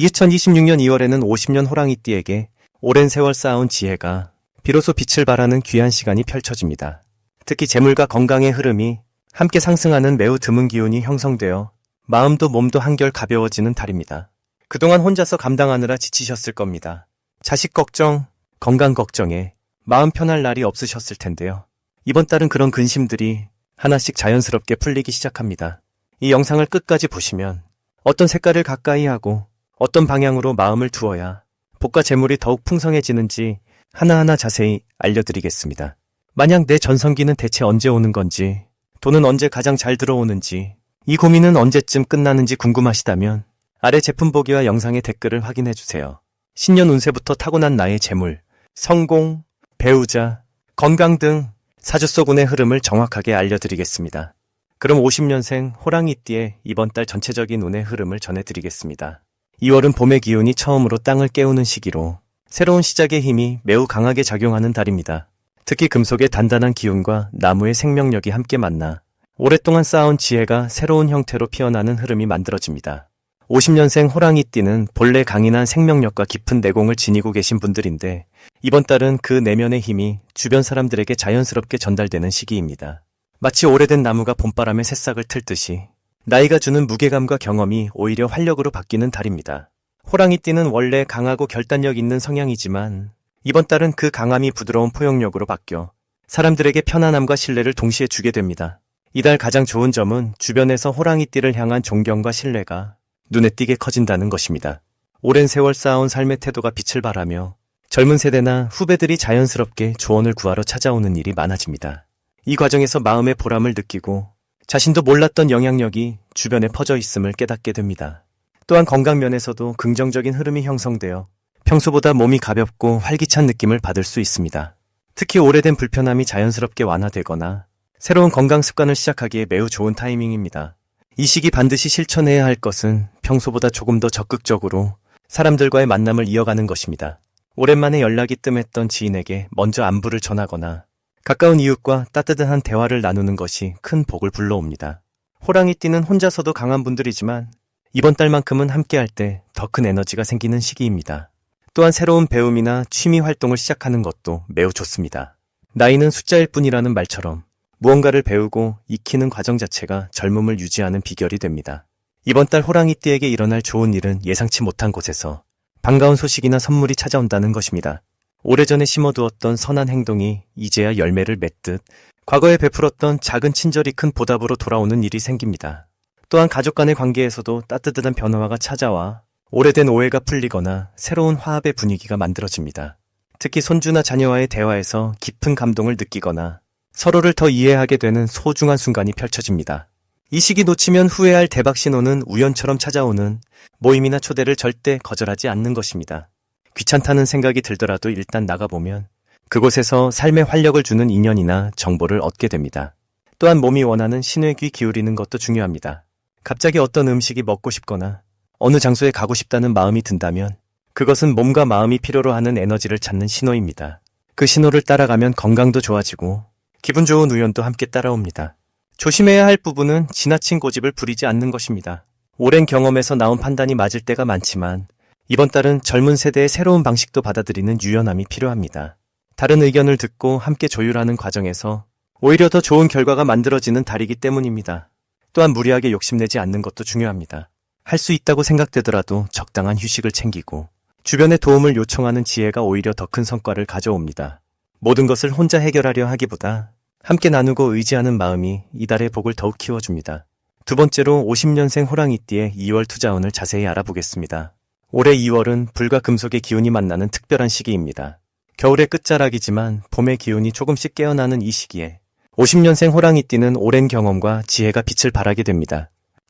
2026년 2월에는 50년 호랑이띠에게 오랜 세월 쌓아온 지혜가 비로소 빛을 발하는 귀한 시간이 펼쳐집니다. 특히 재물과 건강의 흐름이 함께 상승하는 매우 드문 기운이 형성되어 마음도 몸도 한결 가벼워지는 달입니다. 그동안 혼자서 감당하느라 지치셨을 겁니다. 자식 걱정, 건강 걱정에 마음 편할 날이 없으셨을 텐데요. 이번 달은 그런 근심들이 하나씩 자연스럽게 풀리기 시작합니다. 이 영상을 끝까지 보시면 어떤 색깔을 가까이 하고 어떤 방향으로 마음을 두어야 복과 재물이 더욱 풍성해지는지 하나하나 자세히 알려드리겠습니다. 만약 내 전성기는 대체 언제 오는 건지, 돈은 언제 가장 잘 들어오는지, 이 고민은 언제쯤 끝나는지 궁금하시다면 아래 제품 보기와 영상의 댓글을 확인해주세요. 신년 운세부터 타고난 나의 재물, 성공, 배우자, 건강 등 사주 속 운의 흐름을 정확하게 알려드리겠습니다. 그럼 50년생 호랑이띠의 이번 달 전체적인 운의 흐름을 전해드리겠습니다. 2월은 봄의 기운이 처음으로 땅을 깨우는 시기로 새로운 시작의 힘이 매우 강하게 작용하는 달입니다. 특히 금속의 단단한 기운과 나무의 생명력이 함께 만나 오랫동안 쌓아온 지혜가 새로운 형태로 피어나는 흐름이 만들어집니다. 50년생 호랑이띠는 본래 강인한 생명력과 깊은 내공을 지니고 계신 분들인데 이번 달은 그 내면의 힘이 주변 사람들에게 자연스럽게 전달되는 시기입니다. 마치 오래된 나무가 봄바람에 새싹을 틀듯이 나이가 주는 무게감과 경험이 오히려 활력으로 바뀌는 달입니다. 호랑이띠는 원래 강하고 결단력 있는 성향이지만 이번 달은 그 강함이 부드러운 포용력으로 바뀌어 사람들에게 편안함과 신뢰를 동시에 주게 됩니다. 이달 가장 좋은 점은 주변에서 호랑이띠를 향한 존경과 신뢰가 눈에 띄게 커진다는 것입니다. 오랜 세월 쌓아온 삶의 태도가 빛을 발하며 젊은 세대나 후배들이 자연스럽게 조언을 구하러 찾아오는 일이 많아집니다. 이 과정에서 마음의 보람을 느끼고 자신도 몰랐던 영향력이 주변에 퍼져 있음을 깨닫게 됩니다. 또한 건강 면에서도 긍정적인 흐름이 형성되어 평소보다 몸이 가볍고 활기찬 느낌을 받을 수 있습니다. 특히 오래된 불편함이 자연스럽게 완화되거나 새로운 건강 습관을 시작하기에 매우 좋은 타이밍입니다. 이 시기 반드시 실천해야 할 것은 평소보다 조금 더 적극적으로 사람들과의 만남을 이어가는 것입니다. 오랜만에 연락이 뜸했던 지인에게 먼저 안부를 전하거나 가까운 이웃과 따뜻한 대화를 나누는 것이 큰 복을 불러옵니다. 호랑이띠는 혼자서도 강한 분들이지만 이번 달만큼은 함께할 때 더 큰 에너지가 생기는 시기입니다. 또한 새로운 배움이나 취미 활동을 시작하는 것도 매우 좋습니다. 나이는 숫자일 뿐이라는 말처럼 무언가를 배우고 익히는 과정 자체가 젊음을 유지하는 비결이 됩니다. 이번 달 호랑이띠에게 일어날 좋은 일은 예상치 못한 곳에서 반가운 소식이나 선물이 찾아온다는 것입니다. 오래전에 심어두었던 선한 행동이 이제야 열매를 맺듯 과거에 베풀었던 작은 친절이 큰 보답으로 돌아오는 일이 생깁니다. 또한 가족 간의 관계에서도 따뜻한 변화가 찾아와 오래된 오해가 풀리거나 새로운 화합의 분위기가 만들어집니다. 특히 손주나 자녀와의 대화에서 깊은 감동을 느끼거나 서로를 더 이해하게 되는 소중한 순간이 펼쳐집니다. 이 시기 놓치면 후회할 대박 신호는 우연처럼 찾아오는 모임이나 초대를 절대 거절하지 않는 것입니다. 귀찮다는 생각이 들더라도 일단 나가보면 그곳에서 삶에 활력을 주는 인연이나 정보를 얻게 됩니다. 또한 몸이 원하는 신호에 귀 기울이는 것도 중요합니다. 갑자기 어떤 음식이 먹고 싶거나 어느 장소에 가고 싶다는 마음이 든다면 그것은 몸과 마음이 필요로 하는 에너지를 찾는 신호입니다. 그 신호를 따라가면 건강도 좋아지고 기분 좋은 우연도 함께 따라옵니다. 조심해야 할 부분은 지나친 고집을 부리지 않는 것입니다. 오랜 경험에서 나온 판단이 맞을 때가 많지만 이번 달은 젊은 세대의 새로운 방식도 받아들이는 유연함이 필요합니다. 다른 의견을 듣고 함께 조율하는 과정에서 오히려 더 좋은 결과가 만들어지는 달이기 때문입니다. 또한 무리하게 욕심내지 않는 것도 중요합니다. 할 수 있다고 생각되더라도 적당한 휴식을 챙기고 주변의 도움을 요청하는 지혜가 오히려 더 큰 성과를 가져옵니다. 모든 것을 혼자 해결하려 하기보다 함께 나누고 의지하는 마음이 이달의 복을 더욱 키워줍니다. 두 번째로 50년생 호랑이띠의 2월 투자운을 자세히 알아보겠습니다. 올해 2월은 불과 금속의 기운이 만나는 특별한 시기입니다. 겨울의 끝자락이지만 봄의 기운이 조금씩 깨어나는 이 시기에 50년생 호랑이띠는 오랜 경험과 지혜가 빛을 발하게 됩니다.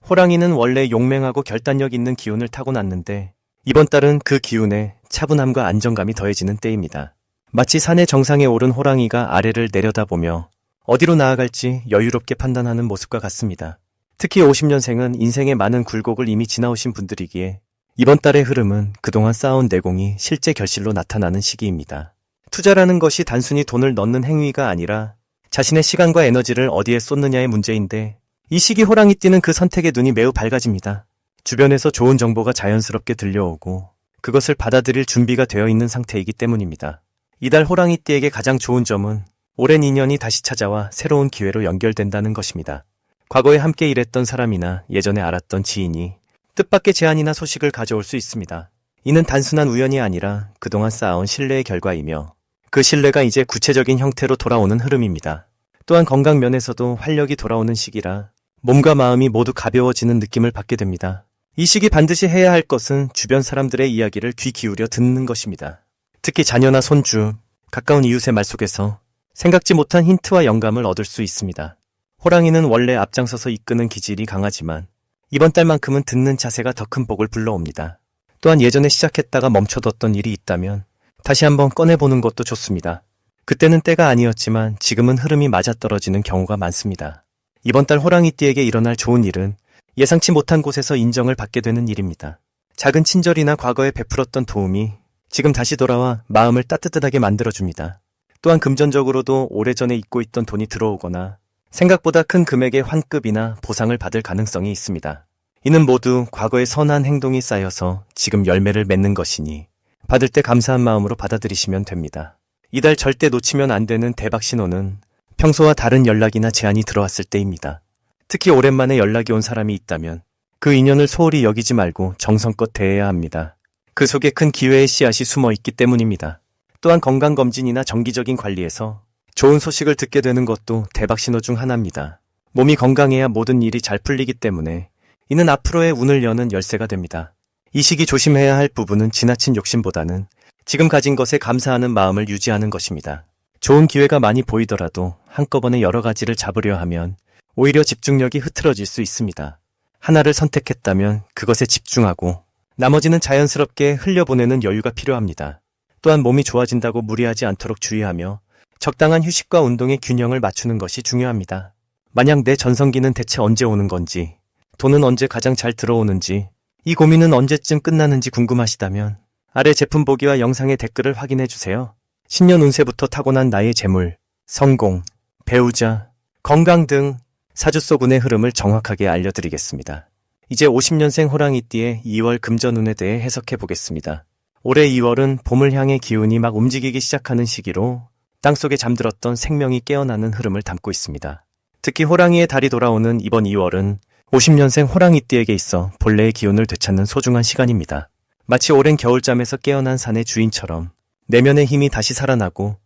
호랑이는 원래 용맹하고 결단력 있는 기운을 타고났는데 이번 달은 그 기운에 차분함과 안정감이 더해지는 때입니다. 마치 산의 정상에 오른 호랑이가 아래를 내려다보며 어디로 나아갈지 여유롭게 판단하는 모습과 같습니다. 특히 50년생은 인생의 많은 굴곡을 이미 지나오신 분들이기에 이번 달의 흐름은 그동안 쌓아온 내공이 실제 결실로 나타나는 시기입니다. 투자라는 것이 단순히 돈을 넣는 행위가 아니라 자신의 시간과 에너지를 어디에 쏟느냐의 문제인데 이 시기 호랑이띠는 그 선택의 눈이 매우 밝아집니다. 주변에서 좋은 정보가 자연스럽게 들려오고 그것을 받아들일 준비가 되어 있는 상태이기 때문입니다. 이달 호랑이띠에게 가장 좋은 점은 오랜 인연이 다시 찾아와 새로운 기회로 연결된다는 것입니다. 과거에 함께 일했던 사람이나 예전에 알았던 지인이 뜻밖의 제안이나 소식을 가져올 수 있습니다. 이는 단순한 우연이 아니라 그동안 쌓아온 신뢰의 결과이며 그 신뢰가 이제 구체적인 형태로 돌아오는 흐름입니다. 또한 건강 면에서도 활력이 돌아오는 시기라 몸과 마음이 모두 가벼워지는 느낌을 받게 됩니다. 이 시기 반드시 해야 할 것은 주변 사람들의 이야기를 귀 기울여 듣는 것입니다. 특히 자녀나 손주, 가까운 이웃의 말 속에서 생각지 못한 힌트와 영감을 얻을 수 있습니다. 호랑이는 원래 앞장서서 이끄는 기질이 강하지만 이번 달만큼은 듣는 자세가 더 큰 복을 불러옵니다. 또한 예전에 시작했다가 멈춰뒀던 일이 있다면 다시 한번 꺼내보는 것도 좋습니다. 그때는 때가 아니었지만 지금은 흐름이 맞아떨어지는 경우가 많습니다. 이번 달 호랑이띠에게 일어날 좋은 일은 예상치 못한 곳에서 인정을 받게 되는 일입니다. 작은 친절이나 과거에 베풀었던 도움이 지금 다시 돌아와 마음을 따뜻하게 만들어줍니다. 또한 금전적으로도 오래전에 잊고 있던 돈이 들어오거나 생각보다 큰 금액의 환급이나 보상을 받을 가능성이 있습니다. 이는 모두 과거의 선한 행동이 쌓여서 지금 열매를 맺는 것이니 받을 때 감사한 마음으로 받아들이시면 됩니다. 이달 절대 놓치면 안 되는 대박 신호는 평소와 다른 연락이나 제안이 들어왔을 때입니다. 특히 오랜만에 연락이 온 사람이 있다면 그 인연을 소홀히 여기지 말고 정성껏 대해야 합니다. 그 속에 큰 기회의 씨앗이 숨어 있기 때문입니다. 또한 건강검진이나 정기적인 관리에서 좋은 소식을 듣게 되는 것도 대박 신호 중 하나입니다. 몸이 건강해야 모든 일이 잘 풀리기 때문에 이는 앞으로의 운을 여는 열쇠가 됩니다. 이 시기 조심해야 할 부분은 지나친 욕심보다는 지금 가진 것에 감사하는 마음을 유지하는 것입니다. 좋은 기회가 많이 보이더라도 한꺼번에 여러 가지를 잡으려 하면 오히려 집중력이 흐트러질 수 있습니다. 하나를 선택했다면 그것에 집중하고 나머지는 자연스럽게 흘려보내는 여유가 필요합니다. 또한 몸이 좋아진다고 무리하지 않도록 주의하며 적당한 휴식과 운동의 균형을 맞추는 것이 중요합니다. 만약 내 전성기는 대체 언제 오는 건지, 돈은 언제 가장 잘 들어오는지, 이 고민은 언제쯤 끝나는지 궁금하시다면 아래 제품 보기와 영상의 댓글을 확인해주세요. 신년 운세부터 타고난 나의 재물, 성공, 배우자, 건강 등 사주속 운의 흐름을 정확하게 알려드리겠습니다. 이제 50년생 호랑이띠의 2월 금전운에 대해 해석해 보겠습니다. 올해 2월은 봄을 향해 기운이 막 움직이기 시작하는 시기로 땅속에 잠들었던 생명이 깨어나는 흐름을 담고 있습니다. 특히 호랑이의 달이 돌아오는 이번 2월은 50년생 호랑이띠에게 있어 본래의 기운을 되찾는 소중한 시간입니다. 마치 오랜 겨울잠에서 깨어난 산의 주인처럼 내면의 힘이 다시 살아나고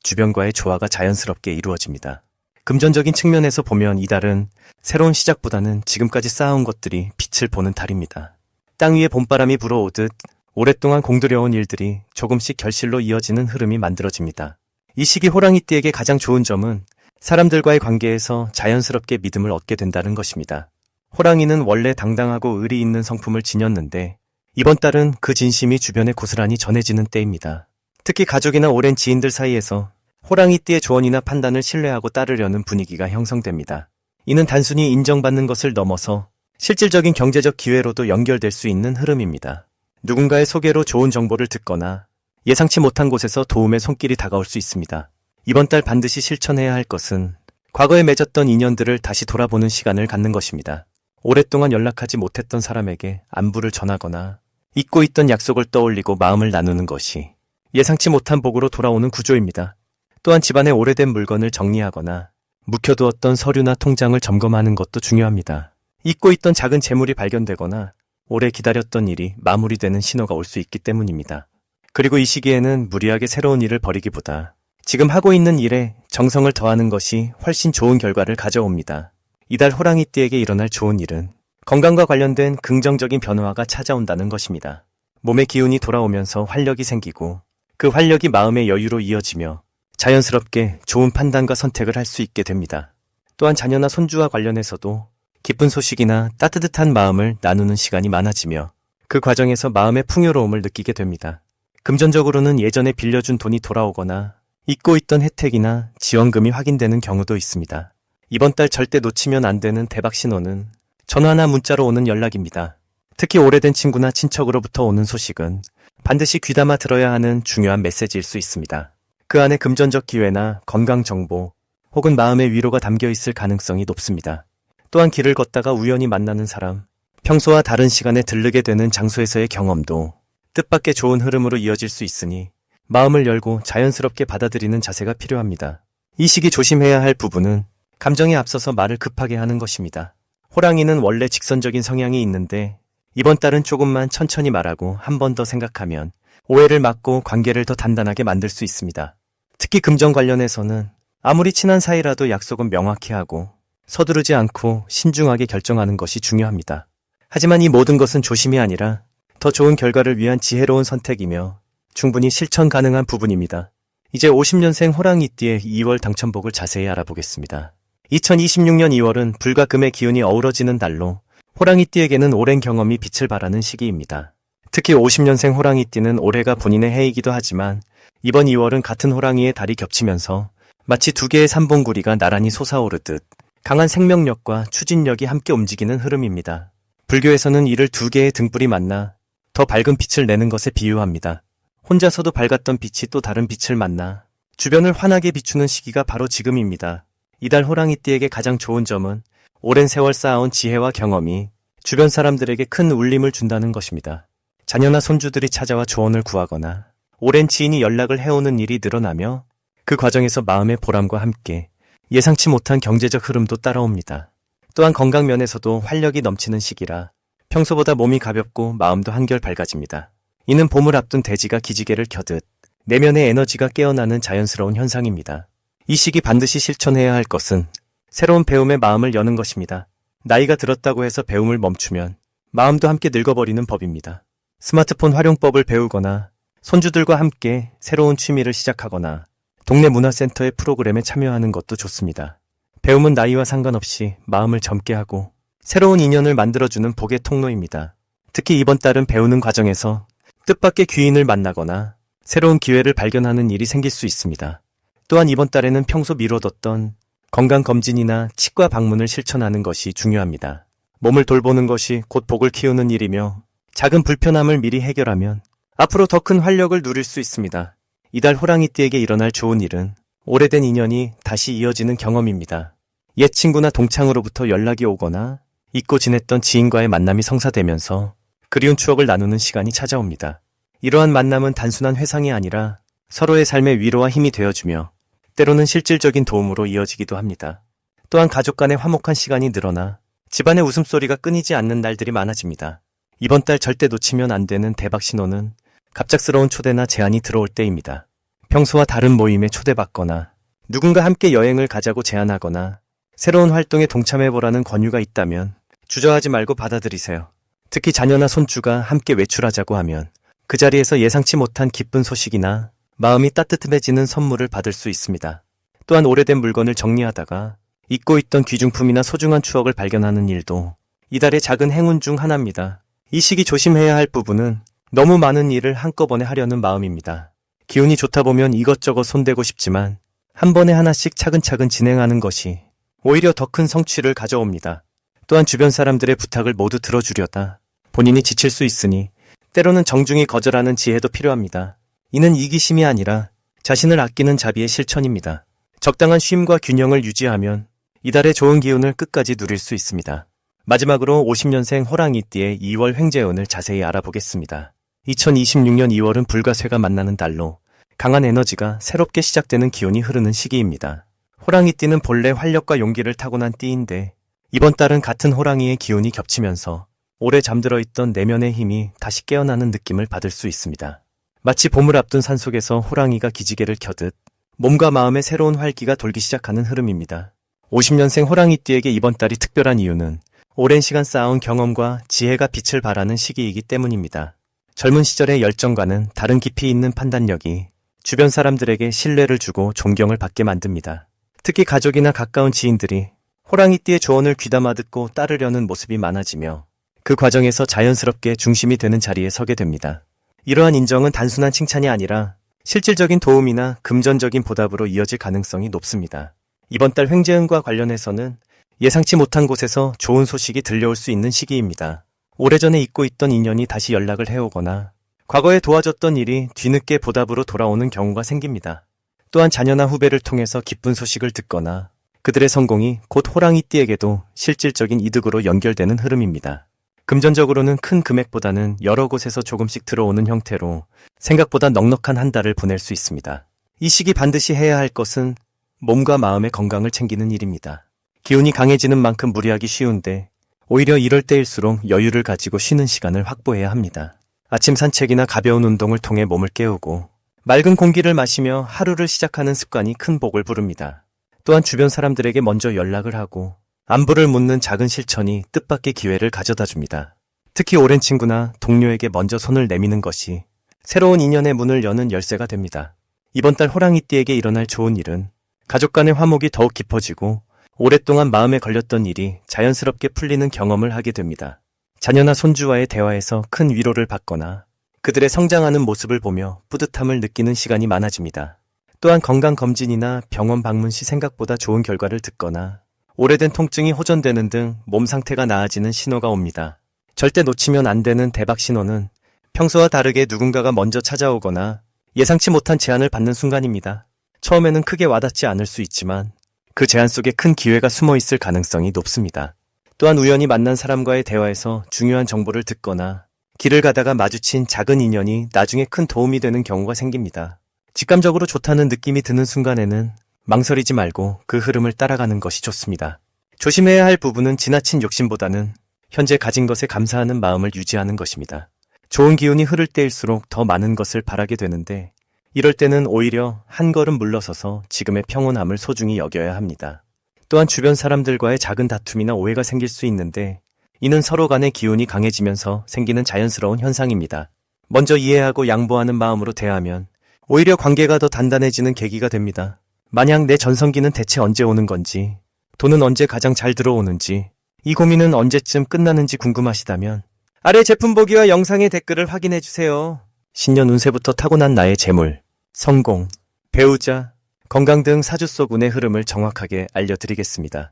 주변과의 조화가 자연스럽게 이루어집니다. 금전적인 측면에서 보면 이달은 새로운 시작보다는 지금까지 쌓아온 것들이 빛을 보는 달입니다. 땅 위에 봄바람이 불어오듯 오랫동안 공들여온 일들이 조금씩 결실로 이어지는 흐름이 만들어집니다. 이 시기 호랑이띠에게 가장 좋은 점은 사람들과의 관계에서 자연스럽게 믿음을 얻게 된다는 것입니다. 호랑이는 원래 당당하고 의리 있는 성품을 지녔는데 이번 달은 그 진심이 주변에 고스란히 전해지는 때입니다. 특히 가족이나 오랜 지인들 사이에서 호랑이띠의 조언이나 판단을 신뢰하고 따르려는 분위기가 형성됩니다. 이는 단순히 인정받는 것을 넘어서 실질적인 경제적 기회로도 연결될 수 있는 흐름입니다. 누군가의 소개로 좋은 정보를 듣거나 예상치 못한 곳에서 도움의 손길이 다가올 수 있습니다. 이번 달 반드시 실천해야 할 것은 과거에 맺었던 인연들을 다시 돌아보는 시간을 갖는 것입니다. 오랫동안 연락하지 못했던 사람에게 안부를 전하거나 잊고 있던 약속을 떠올리고 마음을 나누는 것이 예상치 못한 복으로 돌아오는 구조입니다. 또한 집안의 오래된 물건을 정리하거나 묵혀두었던 서류나 통장을 점검하는 것도 중요합니다. 잊고 있던 작은 재물이 발견되거나 오래 기다렸던 일이 마무리되는 신호가 올 수 있기 때문입니다. 그리고 이 시기에는 무리하게 새로운 일을 벌이기보다 지금 하고 있는 일에 정성을 더하는 것이 훨씬 좋은 결과를 가져옵니다. 이달 호랑이띠에게 일어날 좋은 일은 건강과 관련된 긍정적인 변화가 찾아온다는 것입니다. 몸의 기운이 돌아오면서 활력이 생기고 그 활력이 마음의 여유로 이어지며 자연스럽게 좋은 판단과 선택을 할 수 있게 됩니다. 또한 자녀나 손주와 관련해서도 기쁜 소식이나 따뜻한 마음을 나누는 시간이 많아지며 그 과정에서 마음의 풍요로움을 느끼게 됩니다. 금전적으로는 예전에 빌려준 돈이 돌아오거나 잊고 있던 혜택이나 지원금이 확인되는 경우도 있습니다. 이번 달 절대 놓치면 안 되는 대박 신호는 전화나 문자로 오는 연락입니다. 특히 오래된 친구나 친척으로부터 오는 소식은 반드시 귀담아 들어야 하는 중요한 메시지일 수 있습니다. 그 안에 금전적 기회나 건강 정보 혹은 마음의 위로가 담겨 있을 가능성이 높습니다. 또한 길을 걷다가 우연히 만나는 사람, 평소와 다른 시간에 들르게 되는 장소에서의 경험도 뜻밖의 좋은 흐름으로 이어질 수 있으니 마음을 열고 자연스럽게 받아들이는 자세가 필요합니다. 이 시기 조심해야 할 부분은 감정에 앞서서 말을 급하게 하는 것입니다. 호랑이는 원래 직선적인 성향이 있는데 이번 달은 조금만 천천히 말하고 한 번 더 생각하면 오해를 막고 관계를 더 단단하게 만들 수 있습니다. 특히 금전 관련해서는 아무리 친한 사이라도 약속은 명확히 하고 서두르지 않고 신중하게 결정하는 것이 중요합니다. 하지만 이 모든 것은 조심이 아니라 더 좋은 결과를 위한 지혜로운 선택이며 충분히 실천 가능한 부분입니다. 이제 50년생 호랑이띠의 2월 당첨복을 자세히 알아보겠습니다. 2026년 2월은 불과 금의 기운이 어우러지는 달로 호랑이띠에게는 오랜 경험이 빛을 발하는 시기입니다. 특히 50년생 호랑이띠는 올해가 본인의 해이기도 하지만 이번 2월은 같은 호랑이의 달이 겹치면서 마치 두 개의 삼봉구리가 나란히 솟아오르듯 강한 생명력과 추진력이 함께 움직이는 흐름입니다. 불교에서는 이를 두 개의 등불이 만나 더 밝은 빛을 내는 것에 비유합니다. 혼자서도 밝았던 빛이 또 다른 빛을 만나 주변을 환하게 비추는 시기가 바로 지금입니다. 이달 호랑이띠에게 가장 좋은 점은 오랜 세월 쌓아온 지혜와 경험이 주변 사람들에게 큰 울림을 준다는 것입니다. 자녀나 손주들이 찾아와 조언을 구하거나 오랜 지인이 연락을 해오는 일이 늘어나며 그 과정에서 마음의 보람과 함께 예상치 못한 경제적 흐름도 따라옵니다. 또한 건강 면에서도 활력이 넘치는 시기라 평소보다 몸이 가볍고 마음도 한결 밝아집니다. 이는 봄을 앞둔 대지가 기지개를 켜듯 내면의 에너지가 깨어나는 자연스러운 현상입니다. 이 시기 반드시 실천해야 할 것은 새로운 배움에 마음을 여는 것입니다. 나이가 들었다고 해서 배움을 멈추면 마음도 함께 늙어버리는 법입니다. 스마트폰 활용법을 배우거나 손주들과 함께 새로운 취미를 시작하거나 동네 문화센터의 프로그램에 참여하는 것도 좋습니다. 배움은 나이와 상관없이 마음을 젊게 하고 새로운 인연을 만들어주는 복의 통로입니다. 특히 이번 달은 배우는 과정에서 뜻밖의 귀인을 만나거나 새로운 기회를 발견하는 일이 생길 수 있습니다. 또한 이번 달에는 평소 미뤄뒀던 건강검진이나 치과 방문을 실천하는 것이 중요합니다. 몸을 돌보는 것이 곧 복을 키우는 일이며 작은 불편함을 미리 해결하면 앞으로 더 큰 활력을 누릴 수 있습니다. 이달 호랑이띠에게 일어날 좋은 일은 오래된 인연이 다시 이어지는 경험입니다. 옛 친구나 동창으로부터 연락이 오거나 잊고 지냈던 지인과의 만남이 성사되면서 그리운 추억을 나누는 시간이 찾아옵니다. 이러한 만남은 단순한 회상이 아니라 서로의 삶의 위로와 힘이 되어주며 때로는 실질적인 도움으로 이어지기도 합니다. 또한 가족 간의 화목한 시간이 늘어나 집안의 웃음소리가 끊이지 않는 날들이 많아집니다. 이번 달 절대 놓치면 안 되는 대박 신호는 갑작스러운 초대나 제안이 들어올 때입니다. 평소와 다른 모임에 초대받거나 누군가 함께 여행을 가자고 제안하거나 새로운 활동에 동참해보라는 권유가 있다면 주저하지 말고 받아들이세요. 특히 자녀나 손주가 함께 외출하자고 하면 그 자리에서 예상치 못한 기쁜 소식이나 마음이 따뜻해지는 선물을 받을 수 있습니다. 또한 오래된 물건을 정리하다가 잊고 있던 귀중품이나 소중한 추억을 발견하는 일도 이달의 작은 행운 중 하나입니다. 이 시기 조심해야 할 부분은 너무 많은 일을 한꺼번에 하려는 마음입니다. 기운이 좋다 보면 이것저것 손대고 싶지만 한 번에 하나씩 차근차근 진행하는 것이 오히려 더 큰 성취를 가져옵니다. 또한 주변 사람들의 부탁을 모두 들어주려다 본인이 지칠 수 있으니 때로는 정중히 거절하는 지혜도 필요합니다. 이는 이기심이 아니라 자신을 아끼는 자비의 실천입니다. 적당한 쉼과 균형을 유지하면 이달의 좋은 기운을 끝까지 누릴 수 있습니다. 마지막으로 50년생 호랑이띠의 2월 횡재운을 자세히 알아보겠습니다. 2026년 2월은 불과 쇠가 만나는 달로 강한 에너지가 새롭게 시작되는 기운이 흐르는 시기입니다. 호랑이띠는 본래 활력과 용기를 타고난 띠인데 이번 달은 같은 호랑이의 기운이 겹치면서 오래 잠들어 있던 내면의 힘이 다시 깨어나는 느낌을 받을 수 있습니다. 마치 봄을 앞둔 산속에서 호랑이가 기지개를 켜듯 몸과 마음의 새로운 활기가 돌기 시작하는 흐름입니다. 50년생 호랑이띠에게 이번 달이 특별한 이유는 오랜 시간 쌓아온 경험과 지혜가 빛을 발하는 시기이기 때문입니다. 젊은 시절의 열정과는 다른 깊이 있는 판단력이 주변 사람들에게 신뢰를 주고 존경을 받게 만듭니다. 특히 가족이나 가까운 지인들이 호랑이띠의 조언을 귀담아 듣고 따르려는 모습이 많아지며 그 과정에서 자연스럽게 중심이 되는 자리에 서게 됩니다. 이러한 인정은 단순한 칭찬이 아니라 실질적인 도움이나 금전적인 보답으로 이어질 가능성이 높습니다. 이번 달 횡재운과 관련해서는 예상치 못한 곳에서 좋은 소식이 들려올 수 있는 시기입니다. 오래전에 잊고 있던 인연이 다시 연락을 해오거나 과거에 도와줬던 일이 뒤늦게 보답으로 돌아오는 경우가 생깁니다. 또한 자녀나 후배를 통해서 기쁜 소식을 듣거나 그들의 성공이 곧 호랑이띠에게도 실질적인 이득으로 연결되는 흐름입니다. 금전적으로는 큰 금액보다는 여러 곳에서 조금씩 들어오는 형태로 생각보다 넉넉한 한 달을 보낼 수 있습니다. 이 시기 반드시 해야 할 것은 몸과 마음의 건강을 챙기는 일입니다. 기운이 강해지는 만큼 무리하기 쉬운데 오히려 이럴 때일수록 여유를 가지고 쉬는 시간을 확보해야 합니다. 아침 산책이나 가벼운 운동을 통해 몸을 깨우고 맑은 공기를 마시며 하루를 시작하는 습관이 큰 복을 부릅니다. 또한 주변 사람들에게 먼저 연락을 하고 안부를 묻는 작은 실천이 뜻밖의 기회를 가져다 줍니다. 특히 오랜 친구나 동료에게 먼저 손을 내미는 것이 새로운 인연의 문을 여는 열쇠가 됩니다. 이번 달 호랑이띠에게 일어날 좋은 일은 가족 간의 화목이 더욱 깊어지고 오랫동안 마음에 걸렸던 일이 자연스럽게 풀리는 경험을 하게 됩니다. 자녀나 손주와의 대화에서 큰 위로를 받거나 그들의 성장하는 모습을 보며 뿌듯함을 느끼는 시간이 많아집니다. 또한 건강검진이나 병원 방문 시 생각보다 좋은 결과를 듣거나 오래된 통증이 호전되는 등 몸 상태가 나아지는 신호가 옵니다. 절대 놓치면 안 되는 대박 신호는 평소와 다르게 누군가가 먼저 찾아오거나 예상치 못한 제안을 받는 순간입니다. 처음에는 크게 와닿지 않을 수 있지만 그 제안 속에 큰 기회가 숨어 있을 가능성이 높습니다. 또한 우연히 만난 사람과의 대화에서 중요한 정보를 듣거나 길을 가다가 마주친 작은 인연이 나중에 큰 도움이 되는 경우가 생깁니다. 직감적으로 좋다는 느낌이 드는 순간에는 망설이지 말고 그 흐름을 따라가는 것이 좋습니다. 조심해야 할 부분은 지나친 욕심보다는 현재 가진 것에 감사하는 마음을 유지하는 것입니다. 좋은 기운이 흐를 때일수록 더 많은 것을 바라게 되는데 이럴 때는 오히려 한 걸음 물러서서 지금의 평온함을 소중히 여겨야 합니다. 또한 주변 사람들과의 작은 다툼이나 오해가 생길 수 있는데 이는 서로 간의 기운이 강해지면서 생기는 자연스러운 현상입니다. 먼저 이해하고 양보하는 마음으로 대하면 오히려 관계가 더 단단해지는 계기가 됩니다. 만약 내 전성기는 대체 언제 오는 건지, 돈은 언제 가장 잘 들어오는지, 이 고민은 언제쯤 끝나는지 궁금하시다면 아래 제품 보기와 영상의 댓글을 확인해주세요. 신년 운세부터 타고난 나의 재물, 성공, 배우자, 건강 등 사주 속 운의 흐름을 정확하게 알려드리겠습니다.